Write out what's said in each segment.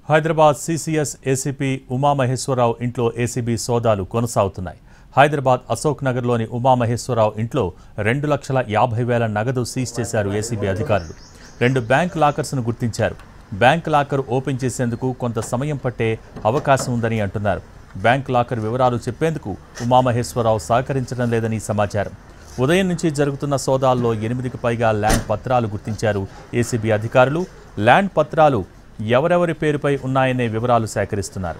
Hyderabad CCS ACP Umamaheswararao ఇంట్లో ACB సోదాలు కొనసాగుతున్నాయి. హైదరాబాద్ అశోక్ నగర్లోని ఉమామహేశ్వరరావు ఇంట్లో 2,50,000 నగదు సీజ్ చేశారు ఏసీబీ అధికారులు. 2 బ్యాంక్ లాకర్స్ను గుర్తించారు. బ్యాంక్ లాకర్ ఓపెన్ చేసేందుకు కొంత సమయం పట్టే అవకాశం ఉందని అంటున్నారు. బ్యాంక్ లాకర్ వివరాలు చెప్పేందుకు ఉమామహేశ్వరరావు సహకరించడం లేదని సమాచారం. ఉదయం నుంచి జరుగుతున్న సోదాల్లో 8కి పైగా ల్యాండ్ పత్రాలు గుర్తించారు ఏసీబీ అధికారులు. ల్యాండ్ పత్రాలు ఎవరెవరి పేరుపై ఉన్నాయనే వివరాలు సేకరిస్తున్నారు.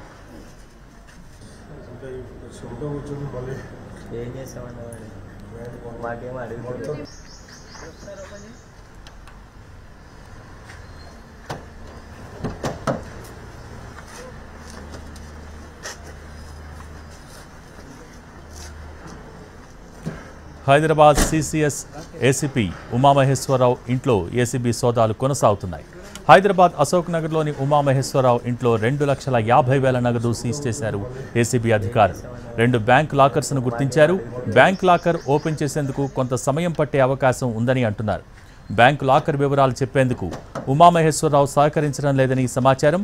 హైదరాబాద్ సిసిఎస్ ఏసీపీ ఉమామహేశ్వరరావు ఇంట్లో ఏసీబీ సోదాలు కొనసాగుతున్నాయి. హైదరాబాద్ అశోక్ నగర్లోని ఉమామహేశ్వరరావు ఇంట్లో 2,50,000 నగదు సీజ్ చేశారు ఏసీబీ అధికారులు. 2 బ్యాంక్ లాకర్స్ను గుర్తించారు. బ్యాంక్ లాకర్ ఓపెన్ చేసేందుకు కొంత సమయం పట్టే అవకాశం ఉందని అంటున్నారు. బ్యాంక్ లాకర్ వివరాలు చెప్పేందుకు ఉమామహేశ్వరరావు సహకరించడం లేదని సమాచారం.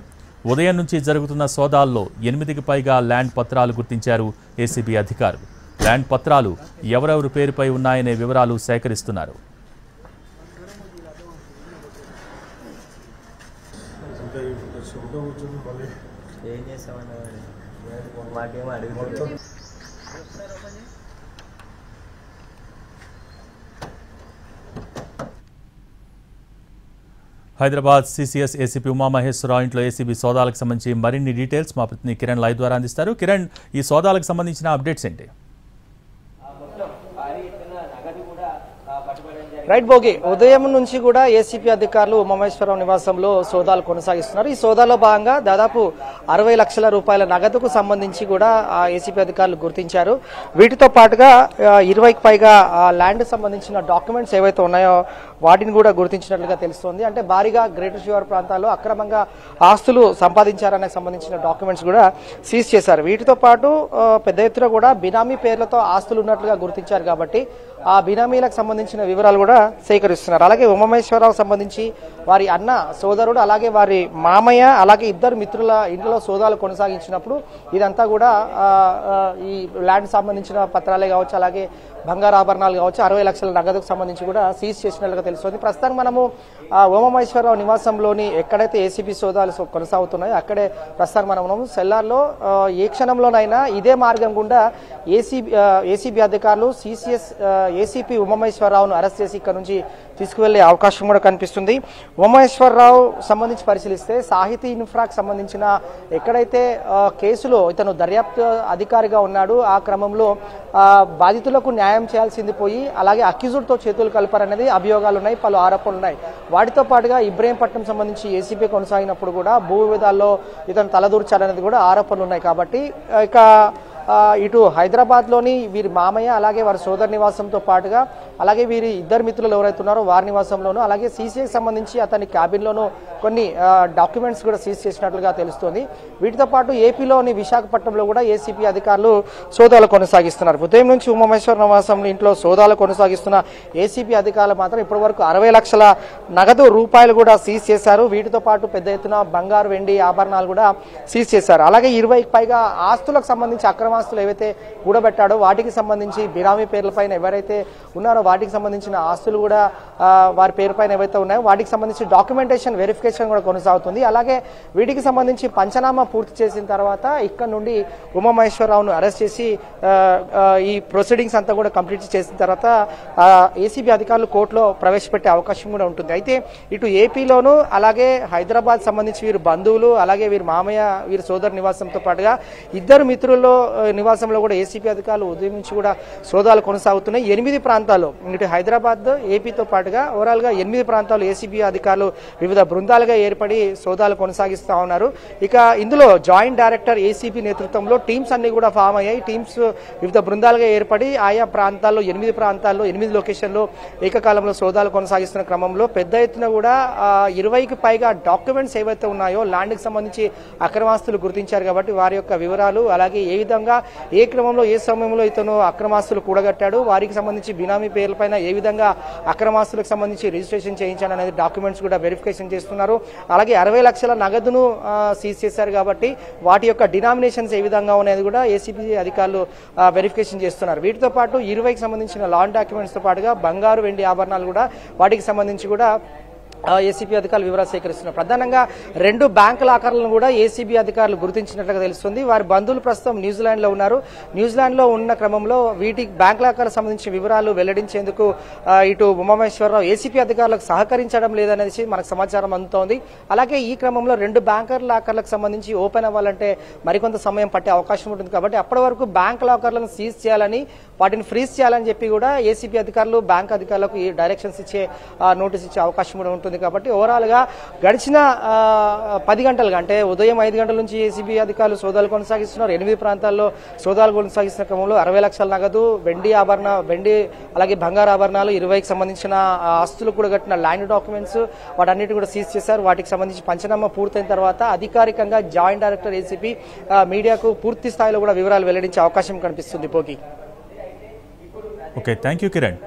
ఉదయం నుంచి జరుగుతున్న సోదాల్లో 8కి పైగా ల్యాండ్ పత్రాలు గుర్తించారు ఏసీబీ అధికారులు. ల్యాండ్ పత్రాలు ఎవరెవరి పేరుపై ఉన్నాయనే వివరాలు సేకరిస్తున్నారు. హైదరాబాద్ సిసిఎస్ ఏసీపీ ఉమామహేశ్వరరావు ఇంట్లో ఏసీబీ సోదాలకు సంబంధించి మరిన్ని డీటెయిల్స్ మా ప్రతినిధి కిరణ్ లైవ్ ద్వారా అందిస్తారు. కిరణ్, ఈ సోదాలకు సంబంధించిన అప్డేట్స్ ఏంటి? రైట్ భోగి, ఉదయం నుంచి కూడా ఏసీపీ అధికారులు ఉమామహేశ్వరరావు నివాసంలో సోదాలు కొనసాగిస్తున్నారు. ఈ సోదాలో భాగంగా దాదాపు 60 లక్షల రూపాయల నగదుకు సంబంధించి కూడా ఏసీపీ అధికారులు గుర్తించారు. వీటితో పాటుగా 20కి పైగా ల్యాండ్ సంబంధించిన డాక్యుమెంట్స్ ఏవైతే ఉన్నాయో వాటిని కూడా గుర్తించినట్లుగా తెలుస్తోంది. అంటే భారీగా గ్రేటర్ శివారు ప్రాంతాల్లో అక్రమంగా ఆస్తులు సంపాదించారనే సంబంధించిన డాక్యుమెంట్స్ కూడా సీజ్ చేశారు. వీటితో పాటు పెద్ద ఎత్తున కూడా బినామీ పేర్లతో ఆస్తులు ఉన్నట్లుగా గుర్తించారు. కాబట్టి ఆ బినామీలకు సంబంధించిన వివరాలు కూడా సేకరిస్తున్నారు. అలాగే ఉమామహేశ్వరరావు సంబంధించి వారి అన్న, సోదరుడు, అలాగే వారి మామయ్య, అలాగే 2 మిత్రుల ఇంట్లో సోదాలు కొనసాగించినప్పుడు ఇదంతా కూడా ఈ ల్యాండ్ సంబంధించిన పత్రాలే కావచ్చు, అలాగే బంగారు ఆభరణాలు కావచ్చు, 60 లక్షల నగదుకు సంబంధించి కూడా సీజ్ చేసినట్లుగా తెలుస్తుంది. ప్రస్తుతం మనము ఉమామహేశ్వరరావు నివాసంలోని ఎక్కడైతే ఏసీబీ సోదాలు కొనసాగుతున్నాయో అక్కడే ప్రస్తుతం మనం సెల్లార్లో ఏ క్షణంలోనైనా ఇదే మార్గం గుండా ఏసీబీ అధికారులు సిసిఎస్ ఏసీపీ ఉమామహేశ్వరరావును అరెస్ట్ చేసి ఇక్కడ నుంచి తీసుకువెళ్లే అవకాశం కూడా కనిపిస్తుంది. ఉమామహేశ్వరరావు సంబంధించి పరిశీలిస్తే సాహితీ ఇన్ఫ్రాకు సంబంధించిన ఎక్కడైతే కేసులో ఇతను దర్యాప్తు అధికారిగా ఉన్నాడు, ఆ క్రమంలో బాధితులకు న్యాయం చేయాల్సింది పోయి అలాగే అక్యూజ్డ్తో చేతులు కలిపారనేది అభియోగాలు ఉన్నాయి, పలు ఆరోపణలు ఉన్నాయి. వాటితో పాటుగా ఇబ్రహీంపట్నం సంబంధించి ఏసీబీ కొనసాగినప్పుడు కూడా భూ వివాదాల్లో ఇతను తలదూర్చారనేది కూడా ఆరోపణలు ఉన్నాయి. కాబట్టి ఇక ఇటు హైదరాబాద్లోని వీరి మామయ్య, అలాగే వారి సోదరు నివాసంతో పాటుగా అలాగే వీరి 2 మిత్రులు ఎవరైతే ఉన్నారో వారి నివాసంలోనూ, అలాగే సీసీఐకి సంబంధించి అతని క్యాబిన్లోనూ కొన్ని డాక్యుమెంట్స్ కూడా సీజ్ చేసినట్లుగా తెలుస్తోంది. వీటితో పాటు ఏపీలోని విశాఖపట్నంలో కూడా ఏసీపీ అధికారులు సోదాలు కొనసాగిస్తున్నారు. ఉదయం నుంచి ఉమామహేశ్వర నివాసం ఇంట్లో సోదాలు కొనసాగిస్తున్న ఏసీపీ అధికారులు మాత్రం ఇప్పటి వరకు 60 లక్షల నగదు రూపాయలు కూడా సీజ్ చేశారు. వీటితో పాటు పెద్ద ఎత్తున బంగారు, వెండి ఆభరణాలు కూడా సీజ్ చేశారు. అలాగే 20కి పైగా ఆస్తులకు సంబంధించి అక్రమాస్తులు ఏవైతే కూడబెట్టాడో వాటికి సంబంధించి బినామీ పేర్లపైన ఎవరైతే ఉన్నారో వాటికి సంబంధించిన ఆస్తులు కూడా వారి పేరుపైన ఏవైతే ఉన్నాయో వాటికి సంబంధించి డాక్యుమెంటేషన్ వెరిఫికేషన్ కూడా కొనసాగుతుంది. అలాగే వీటికి సంబంధించి పంచనామా పూర్తి చేసిన తర్వాత ఇక్కడ నుండి ఉమామహేశ్వరరావును అరెస్ట్ చేసి ఈ ప్రొసీడింగ్స్ అంతా కూడా కంప్లీట్ చేసిన తర్వాత ఏసీబీ అధికారులు కోర్టులో ప్రవేశపెట్టే అవకాశం కూడా ఉంటుంది. అయితే ఇటు ఏపీలోను అలాగే హైదరాబాద్ సంబంధించి వీరి బంధువులు, అలాగే వీరి మామయ్య, వీరి సోదరు నివాసంతో పాటుగా 2 మిత్రుల్లో నివాసంలో కూడా ఏసీబీ అధికారులు ఉదయం నుంచి కూడా సోదాలు కొనసాగుతున్నాయి. 8 ప్రాంతాల్లో ఇటు హైదరాబాద్, ఏపీతో పాటుగా ఓవరాల్ గా 8 ప్రాంతాల్లో ఏసీబీ అధికారులు వివిధ బృందాలుగా ఏర్పడి సోదాలు కొనసాగిస్తూ ఉన్నారు. ఇక ఇందులో జాయింట్ డైరెక్టర్ ఏసీబీ నేతృత్వంలో టీమ్స్ అన్ని కూడా ఫామ్ అయ్యాయి. టీమ్స్ వివిధ బృందాలుగా ఏర్పడి ఆయా ప్రాంతాల్లో 8 ప్రాంతాల్లో 8 లొకేషన్లో ఏకకాలంలో సోదాలు కొనసాగిస్తున్న క్రమంలో పెద్ద ఎత్తున కూడా 20కి పైగా డాక్యుమెంట్స్ ఏవైతే ఉన్నాయో ల్యాండ్కి సంబంధించి అక్రమాస్తులు గుర్తించారు. కాబట్టి వారి యొక్క వివరాలు, అలాగే ఏ విధంగా విధంగా ఏ క్రమంలో ఏ సమయంలో ఇతను అక్రమాస్తులు కూడగట్టాడు, వారికి సంబంధించి బినామీ పేర్లపైన ఏ విధంగా అక్రమాస్తులకు సంబంధించి రిజిస్ట్రేషన్ చేయించాడు అనేది డాక్యుమెంట్స్ కూడా వెరిఫికేషన్ చేస్తున్నారు. అలాగే 60 లక్షల నగదును సీజ్ చేశారు కాబట్టి వాటి యొక్క డినామినేషన్స్ ఏ విధంగా అనేది కూడా ఏసీబీ అధికారులు వెరిఫికేషన్ చేస్తున్నారు. వీటితో పాటు 20కి సంబంధించిన లాన్ డాక్యుమెంట్స్ తో పాటుగా బంగారు వెండి ఆభరణాలు కూడా వాటికి సంబంధించి కూడా ఏసీబీ అధికారులు వివరాలు సేకరిస్తున్నారు. ప్రధానంగా 2 బ్యాంకు లాకర్లను కూడా ఏసీబీ అధికారులు గుర్తించినట్లుగా తెలుస్తుంది. వారి బంధువులు ప్రస్తుతం న్యూజిలాండ్ లో ఉన్నారు. న్యూజిలాండ్ లో ఉన్న క్రమంలో వీటి బ్యాంక్ లాకర్లకు సంబంధించిన వివరాలు వెల్లడించేందుకు ఇటు ఉమామహేశ్వరరావు ఏసీబీ అధికారులకు సహకరించడం లేదనేసి మనకు సమాచారం అందుతోంది. అలాగే ఈ క్రమంలో 2 బ్యాంకర్ లాకర్లకు సంబంధించి ఓపెన్ అవ్వాలంటే మరికొంత సమయం పట్టే అవకాశం ఉంటుంది కాబట్టి అప్పటి వరకు బ్యాంక్ లాకర్లను సీజ్ చేయాలని, వాటిని ఫ్రీజ్ చేయాలని చెప్పి కూడా ఏసీబీ అధికారులు బ్యాంక్ అధికారులకు ఈ డైరెక్షన్స్ ఇచ్చే నోటీస్ ఇచ్చే అవకాశం కూడా ఉంటుంది. కాబట్టి ఓవరాల్ గా గడిచిన 10 గంటలుగా అంటే ఉదయం 5 గంటల నుంచి ఏసీబీ అధికారులు సోదాలు కొనసాగిస్తున్నారు. 8 ప్రాంతాల్లో సోదాలు కొనసాగిస్తున్న క్రమంలో 60 లక్షల నగదు, వెండి అలాగే బంగారు ఆభరణాలు, 20కి సంబంధించిన ఆస్తులు కూడా కట్టిన ల్యాండ్ డాక్యుమెంట్స్ వాటన్నిటి కూడా సీజ్ చేశారు. వాటికి సంబంధించి పంచనామా పూర్తయిన తర్వాత అధికారికంగా జాయింట్ డైరెక్టర్ ఏసీబీ మీడియాకు పూర్తి స్థాయిలో కూడా వివరాలు వెల్లడించే అవకాశం కనిపిస్తుంది. పోకి ఓకే, థ్యాంక్ యూ కిరణ్.